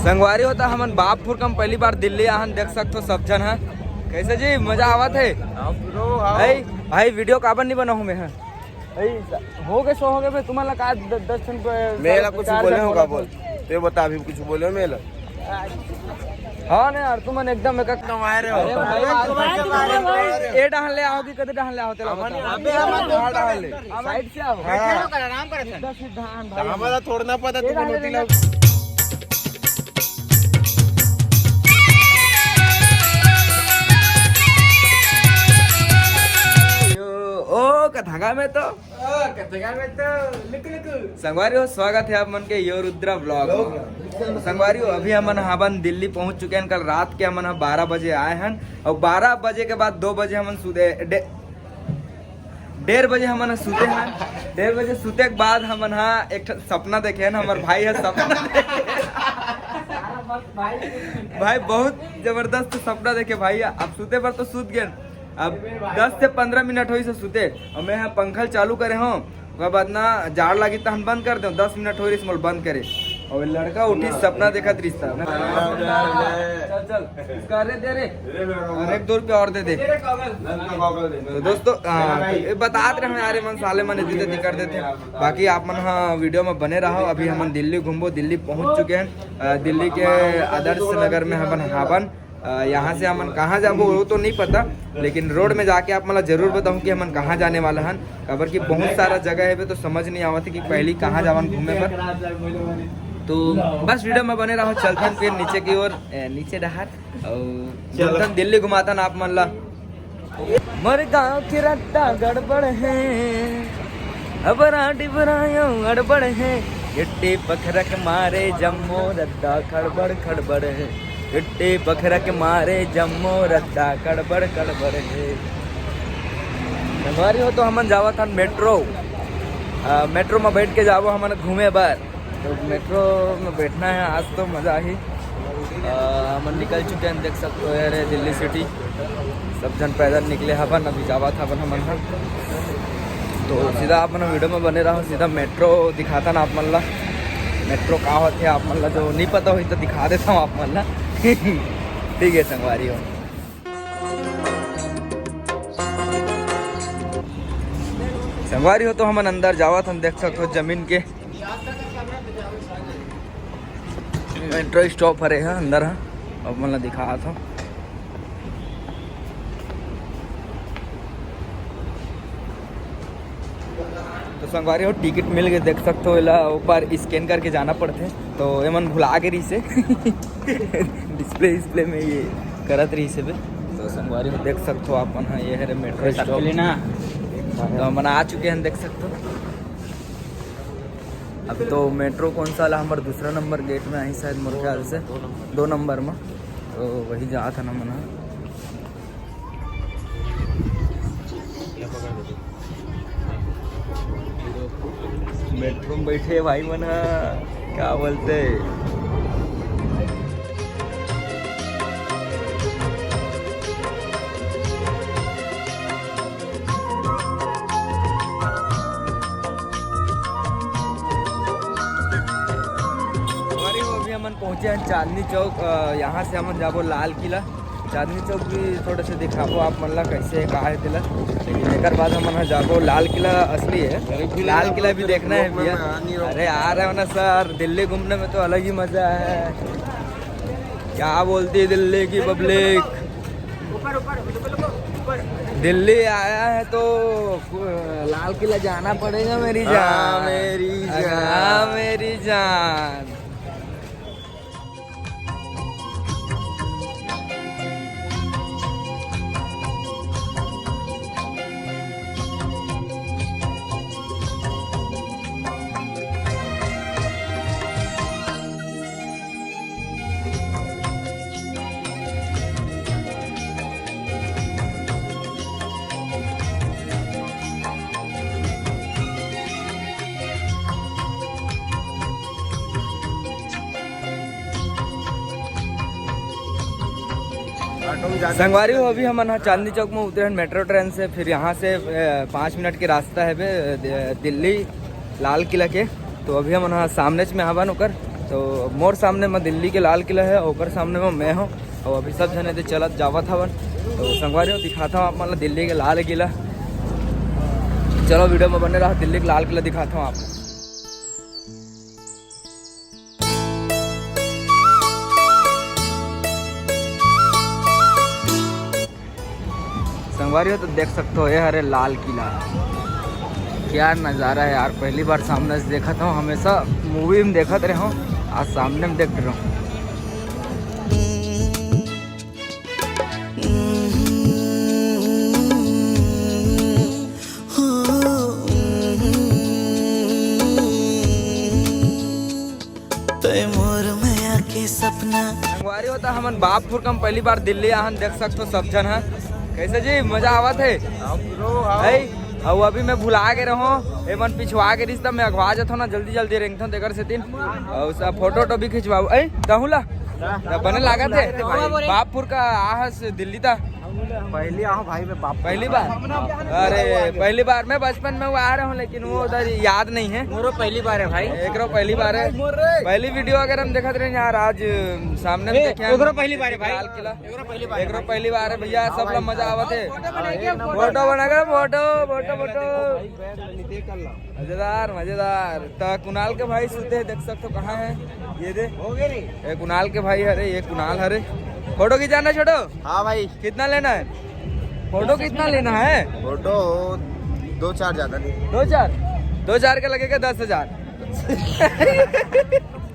संगवारी होता हमन बापपुर कम पहली बार दिल्ली आहन देख सकते हो सब जन है। कैसे जी मजा आवत है भाई वीडियो काबर नहीं बनाऊँ मैं हो गए सो हो गए तुम्हारा का 10 मेला कुछ बोले होगा बोल ते बता अभी कुछ बोले हो मेला हाँ नहीं यार तुम एकदम एक कमाए रहे हो ए डाहन ले आओ कि कदे डाहन ले आओ तेरा साइड से आओ आराम कर हमारा छोड़ना पता तुम रोटी ला कथागा में तो संगवारी हो स्वागत है आप मन के यो रुद्रा ब्लॉग संगवारी हो अभी हमन हाबन दिल्ली पहुंच चुके हैं। कल रात के हमन 12 बजे आए हैं और 12 बजे के बाद 2 बजे हमन सूते 1:30 बजे हमन सूते हैं। 1:30 बजे सूते के बाद हमन एक सपना देखे हैं। हमारे भाई है सपना भाई बहुत जबरदस्त सपना देखे भाई। अब सूते पर तो सूत गए। अब 10 से 15 मिनट हो सुते और मैं यहाँ पंखल चालू करे हूँ। उसके बाद ना जाड़ लगी तो हम बंद कर दे 10 मिनट हो रही इसमें बंद करे और लड़का उठी सपना देखा रिश्ता चल चल इसका दे रे और 1-2 रुपया और दे दे। तो दोस्तों बताते रहे यार मन साले मन दीदी कर देते। बाकी आप मन हाँ वीडियो में बने रहो। अभी हम दिल्ली घूमो दिल्ली पहुँच चुके हैं। दिल्ली के आदर्श नगर में हमन हाबन। यहाँ से हमन कहाँ जाबो वो तो नहीं पता लेकिन रोड में जाके आप मतलब जरूर बताऊँ कि हमन कहाँ जाने वाला हन। खबर की बहुत सारा जगह है तो समझ नहीं आवत कि पहली कहाँ जावन घूमे पर। तो बस वीडियो में बने रहो। चलते हैं फिर नीचे की ओर नीचे डहार और दिल्ली घुमाता ना आप मन ला। मोर गाँव की रट्टा गड़बड़ है अब गड़बड़ है गिट्टी पखरक मारे जम्मो रद्दा खड़बड़ खड़बड़ है गिट्टी पखरा के मारे जम्मो रद्दा कड़बड़ कड़बड़ है। हमारी हो तो हमन जावा था मेट्रो में बैठ के जावो हमन घूमे बार। तो मेट्रो में बैठना है आज तो मज़ा ही। हमन निकल चुके हैं देख सकते हो यार दिल्ली सिटी। सब जन पैदल निकले हवन अभी जावा था हमन तो सीधा आप मन वीडियो में बने रहो। सीधा मेट्रो दिखाता ना आप मन ला। मेट्रो कहाँ होते आप मन ला जो नहीं पता हुई तो दिखा देता हूँ आप मन ला। ठीक है संगवारी हो संगवारी हो तो हम अंदर जावा हम देख सकते हो जमीन के मेट्रो स्टॉप हरे है अंदर है। अब मतलब दिखा था तो संगवारी हो टिकट मिल गए देख सकते हो। ऊपर स्कैन करके जाना पड़ते तो ये मन भुला के रही से डिस्प्ले में ये करत रही से तो संगवारी हो देख सकते हो आप मन ये है मेट्रो स्टॉप ना तो हम आ चुके हैं देख सकते हो। अब तो मेट्रो कौन सा हमारे दूसरा नंबर गेट में आई शायद मोर ख्याल से 2 नंबर में तो वही जा था ना मना। मेट्रो में बैठे भाई मन क्या बोलते अभी हमन पहुंचे हैं चांदनी चौक। यहाँ से हमन जाबो लाल किला। चांदनी चौक भी थोड़े से दिखाबो आप मन ला कैसे कहा है दिला। लेकिन एक बाद हम जाबो लाल किला असली है। लाल किला भी देखना है भैया। अरे आ रहे हो ना सर दिल्ली घूमने में तो अलग ही मजा है। क्या बोलती है दिल्ली की पब्लिक। दिल्ली आया है तो लाल किला जाना पड़ेगा मेरी जान मेरी जान। संगवारी हो अभी हम चांदनी चौक में उतरे हैं मेट्रो ट्रेन से। फिर यहाँ से 5 मिनट के रास्ता है दिल्ली लाल किला के। तो अभी हम सामने में हवन होकर तो मोर सामने में दिल्ली के लाल किला है, ओकर सामने में मैं हूँ और अभी सब जने दे चलत जावत हवन। तो संगवारी हो दिखाता हूँ आप मतलब दिल्ली के लाल किला। चलो वीडियो में बने रहा, दिल्ली का लाल किला दिखाता हूँ आपको। संगवारी हो तो देख सकते हो ये हरे लाल किला, क्या नज़ारा है यार। पहली बार सामने से देखा था, हमेशा मूवी में देखते रहे हूँ, आज सामने में देख रहा हूँ। संगवारी होता हमन बापपुर कम पहली बार दिल्ली आहन, देख सकते हो सब जन है। कैसे जी मजा आवत है? और अभी मैं भुला के रहूँ एमन पिछवा के रिश्ता में अगवा जाता ना, जल्दी जल्दी रेंगता देकर से तीन और सब फोटो भी खिंचवाओ। ऐ तहुला बने लागत है बापपुर का आहस दिल्ली था पहली आओ भाई मैं बाप पहली बार। अरे पहली बार मैं बचपन में वो आ रहा हूँ, लेकिन वो उधर याद नहीं है। मोरो पहली बार है भाई, एक पहली बार है। पहली वीडियो अगर हम देखते रहे यार, आज सामने में देखे पहली बार है भाई, लाल किला एक पहली बार है भैया। सब लोग मजा आवत है, फोटो बना फोटो फोटो फोटो मजेदार मजेदार। तो कुणाल के भाई सुते है, देख सकते हो कहाँ है ये दे, ये कुणाल के भाई हरे, ये कुणाल हरे। फोटो खिंचाना छोड़ो। हाँ भाई कितना लेना है फोटो? कितना लेना है फोटो? 2-4 ज्यादा नहीं। 2-4 का लगेगा 10,000।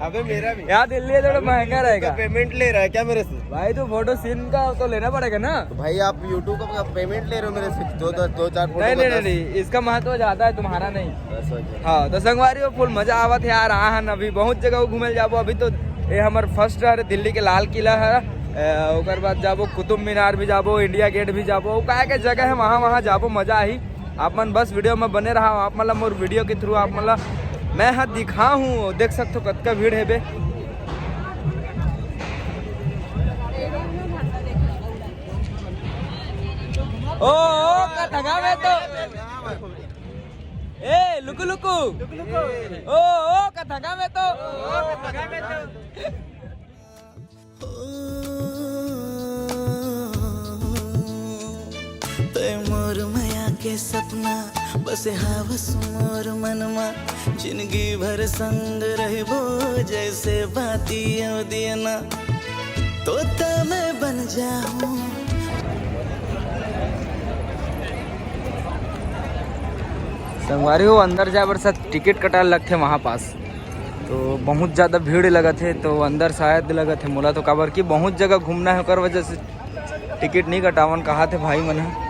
अबे मेरा भी यहाँ दिल्ली थोड़ा महंगा रहेगा। पेमेंट ले रहा है क्या मेरे से? भाई तो फोटो सीन का तो लेना पड़ेगा ना। तो भाई आप यूट्यूब का पेमेंट ले रहे हो मेरे से? 2-4 फोटो नहीं, इसका महत्व ज्यादा है, तुम्हारा नहीं। हाँ तो संगवारी हो फुल मजा आवत है यार। आहन अभी बहुत जगह घूमे जाबो। अभी तो ये हमार फर्स्ट है दिल्ली के लाल किला है, ओकर बाद जाबो कुतुब मीनार भी जाबो, इंडिया गेट भी जाबो, क्या क्या जगह है वहाँ जाबो, मजा आई। आप मन बस वीडियो में बने रहा, आप मतलब मोर वीडियो के थ्रू आप मतलब मैं हाँ दिखा हूँ, देख सकते हो कतका भीड़ है बे। ओ कटगा में तो ए लुकु लुकु ओ कटगा में तो मोर माया के सपना बस हावस मोर मनमा, जिंदगी भर संग रहबो जैसे बाती दियना, तोता मैं बन जाऊं। संगवारी हो अंदर जाए बर साथ टिकट कटाल लगते वहाँ पास, तो बहुत ज़्यादा भीड़ लगत है। तो अंदर शायद लगत है मोला तो काबर की बहुत जगह घूमना है, कर वजह से टिकट नहीं कटावन कहा थे भाई मन है।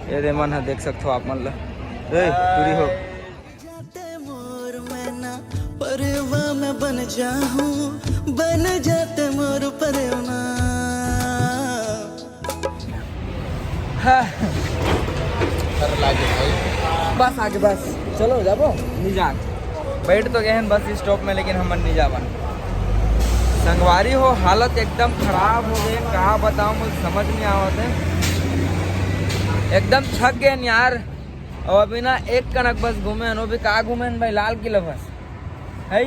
ये दे मन है, देख सकते हो आप मन ला पूरी हो जाते मोर मैना परवा मैं बन जाऊं, बन जाते मोर परवा। बस आगे बस चलो जाबो नहीं जा बैठ तो गए हैं बस स्टॉप में, लेकिन हम नहीं जावन। संगवारी हो हालत एकदम खराब हो गई, कहाँ बताऊँ मुझे समझ नहीं आवत है। एकदम थक गए यार। और अभी ना एक कनक बस घूमे हैं, भी कहाँ घूमे हैं भाई? लाल किला बस है,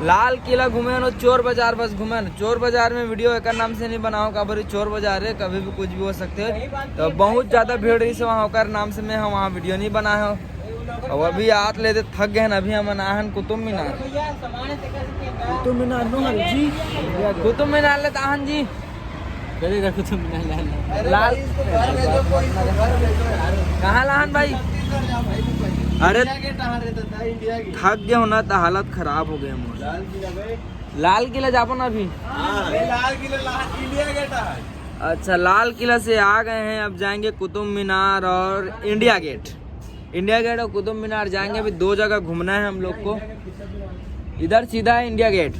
लाल किला घूमे हैं, चोर बाजार बस घूमे हैं। चोर बाजार में वीडियो एक नाम से नहीं बनाओ, काबर चोर बाजार है, कभी भी कुछ भी हो सकते है। तो बहुत ज़्यादा भीड़ रही से वहाँ होकर नाम से मैं वहाँ वीडियो नहीं बनाया हूँ। और अभी आत लेते थक गए हैं। अभी हम आहन कुतुब मीनार, कुतुब मीनार लेते आहन जी लाल कहाँ लाहन भाई? अरे थक गए हो ना तो हालत खराब हो गए। लाल किला जापो ना अभी। लाल किला इंडिया गेट है। अच्छा लाल किला से आ गए हैं, अब जाएंगे कुतुब मीनार और इंडिया गेट। इंडिया गेट और कुतुब मीनार जाएंगे। अभी 2 जगह घूमना है हम लोग को, इधर सीधा है इंडिया गेट।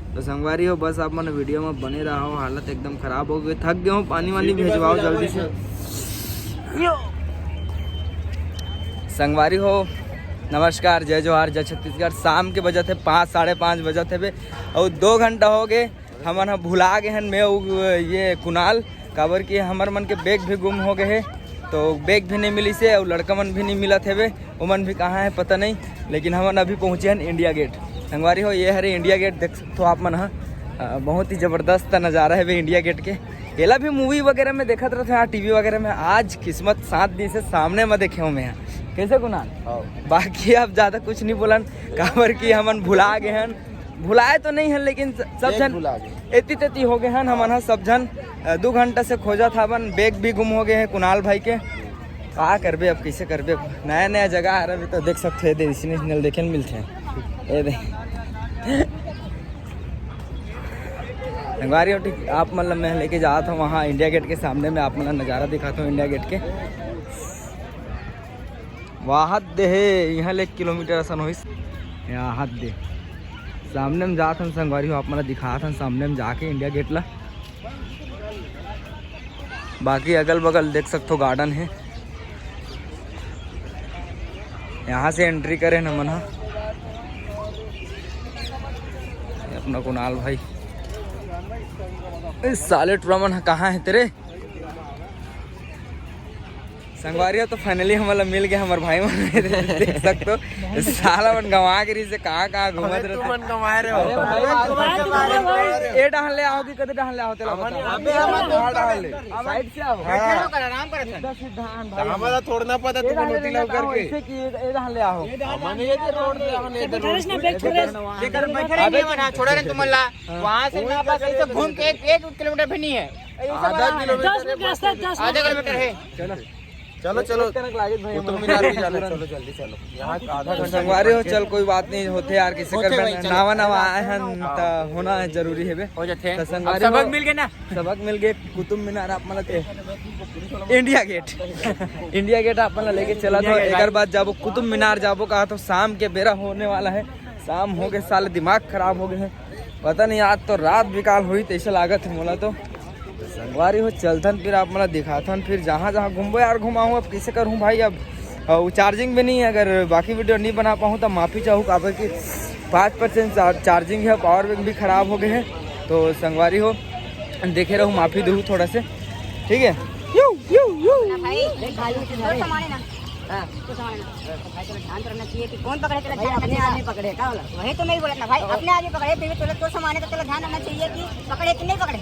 तो संगवारी हो बस आप मैंने वीडियो में बने रहा हो, हालत एकदम खराब हो गई, थक गए हो। पानी वानी भेजवाओ जल्दी से। संगवारी हो नमस्कार, जय जोहार, जय छत्तीसगढ़। शाम के बजे थे 5-5:30 बजे थे और 2 घंटा हो गए हमन भुला गए हैं। मैं ये कुणाल काबर की हमार मन के बैग भी गुम हो गए है, तो बैग भी नहीं मिली से और लड़का मन भी नहीं मिला थे वे, वो मन भी कहाँ है पता नहीं। लेकिन हमन अभी पहुँचे हैं इंडिया गेट। संगवारी हो ये हरे इंडिया गेट देख सकते हो आप मन हाँ। बहुत ही जबरदस्त नज़ारा है वे इंडिया गेट के। एला भी मूवी वगैरह में देखा रहता है टीवी वगैरह में। आज किस्मत 7 दिन से सामने में देखे हूँ मैं यहाँ। कैसे कुणाल? बाकी अब ज़्यादा कुछ नहीं बोलन काबर की हमन भुला गए हैं। भुलाए तो नहीं है लेकिन सब जन एती तेती हो गए हैं हमन हाँ। सब जन 2 घंटा से खोजा था अपन। बैग भी गुम हो गए हैं कुणाल भाई के। का करबे अब कैसे करबे? नया नया जगह आ रहा है तो देख सकते हैं डेस्टिनेशन देखे मिलते हैं। ये देख संगवारी हो ठीक आप मतलब मैं लेके जा था वहाँ इंडिया गेट के सामने में। आप मतलब नज़ारा दिखाता हूँ इंडिया गेट के। वहाँ दे यहाँ ले 1 किलोमीटर असन हो यहाँ हाथ दे सामने में जात हम संगवारी हो। आप मतलब दिखात हम सामने में जाके इंडिया गेट ला। बाकी अगल बगल देख सकते हो गार्डन है। यहाँ से एंट्री करें न मना अपना कुणाल भाई। इस साले ट्रमन कहाँ है तेरे? संगवारी तो फाइनली हमारा मिल गया हमारे भाई मन। देख सकते हो साला मन गंवा के से कहाँ घूमत रहे। तुम मन गंवाए रहे हो। ए डहल ले आओ कि कदे डहल ले आओ तेरा बता। अबे हम तो डहल ले साइड से आओ। आराम कर सीधा सीधा भाई। हमारा छोड़ना पता तुम नोटी लग करके ऐसे कि ए डहल ले आओ। हमने ये रोड पे हमने इधर रोड ना बैठ छोड़े कर बैठे नहीं बना छोड़ा रे तुम ला। वहां से ना बस ऐसे घूम के 1 किलोमीटर भी नहीं है। आधा किलोमीटर 10 आधा किलोमीटर है। चलो चलो कुतुब मीनार भी जाना। चलो जल्दी चलो यहाँ आधा घंटा। संगवारी हो चल कोई बात नहीं होते यार किसी कर नवा नवा आए हैं तो होना जरूरी है बे। हो जाते हैं संगवारी सबक मिल गए ना। सबक मिल गए। कुतुब मीनार आप मतलब इंडिया गेट इंडिया गेट आप मतलब लेके चला था। एक बार जाबो कुतुब मीनार जाबो कहा तो शाम के बेरा होने वाला है। शाम हो गए साले दिमाग खराब हो गए हैं। पता नहीं आज तो रात बिकाल हुई तो ऐसा लागत है मोला तो। संगवारी हो चलथन फिर आप मतलब दिखाथन फिर जहाँ जहाँ घूमबो यार घुमाऊँ। अब कैसे करूँ भाई? अब वो चार्जिंग भी नहीं है। अगर बाकी वीडियो नहीं बना पाऊँ तो माफ़ी चाहूँ काबर कि 5% चार्जिंग है। पावर बैंक भी ख़राब हो गए हैं तो संगवारी हो देखे रहूँ माफ़ी दूँ थोड़ा से ठीक है। ध्यान रखना चाहिए कि कौन पकड़े तेरा ध्यान अपने आदमी पकड़े का बोला वही तो नहीं बोला ना भाई। अपने आदमी पकड़े फिर तो सामान तो तेरा ध्यान रखना चाहिए कि पकड़े कि नहीं पकड़े।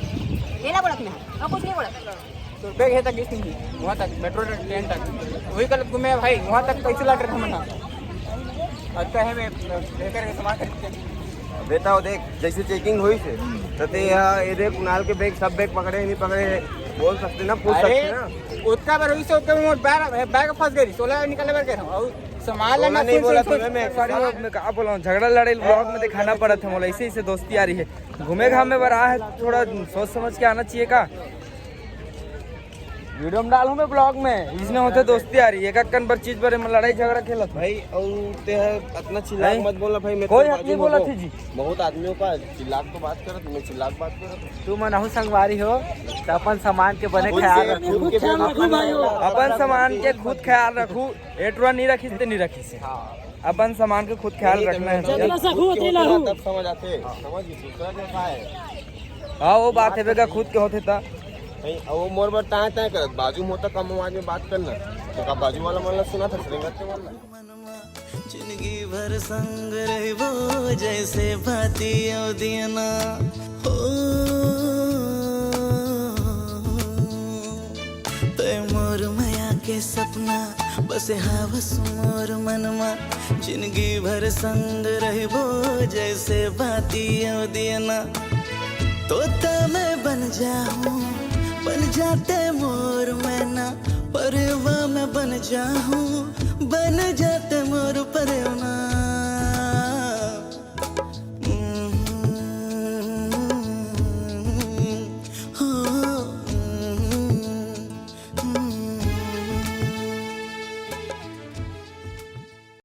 ये ना बोला तुमने और कुछ नहीं बोला। तो बैग है तक किसी वहाँ तक मेट्रो ट्रेन तक वही कल तुम्हें भाई वहाँ तक कैसे लग रहे थे मना। अच्छा है मैं लेकर सामान खरीदते बेटा देख जैसे चेकिंग हुई थे तो यहाँ ये देख कुणाल के बैग सब बैग पकड़े नहीं पकड़े बोल सकते ना पूछ सकते ना। उतना बार हुई से उतना बैग फंस गई 16 निकलने बार गए और सामान लेना नहीं बोला तुम्हें मैं मैं कहा बोला हूँ झगड़ा लड़ाई ब्लॉग में दिखाना पड़ा था मोला। ऐसे ऐसे दोस्ती आ रही है। घूमे घामे पर आ है थोड़ा सोच समझ के आना चाहिए का। वीडियो में डालूं मैं ब्लॉग में इसमें होते दोस्ती आ रही है। एक पर चीज पर लड़ाई झगड़ा खेलत भाई और ते इतना चिल्लाक मत बोला भाई। मैं कोई हक नहीं बोला थी जी। बहुत आदमियों का चिल्लाक तो बात करत मैं चिल्लाक बात करत। तू मनहु संगवारी हो तो अपन सामान के बने ख्याल रखू। अपन सामान के खुद ख्याल रखू। एटवा नहीं रखी तो नहीं रखी से अपन सामान के खुद ख्याल रखना है। तब समझ आते समझ दूसरा क्या है। हाँ वो बात है बेगा खुद के होते था वो मोर बार ताए ताए करत बाजू में होता कम आवाज में बात करना तो का बाजू वाला मतलब सुना था श्रृंगार वाला। जिंदगी भर संग रहबो जैसे बाती दियना हो ते मोर माया के सपना बस हावस मोर मनमा। जिंदगी भर संग रहबो जैसे बाती दियना तो मैं बन जाऊं बन जाते मोर मैना।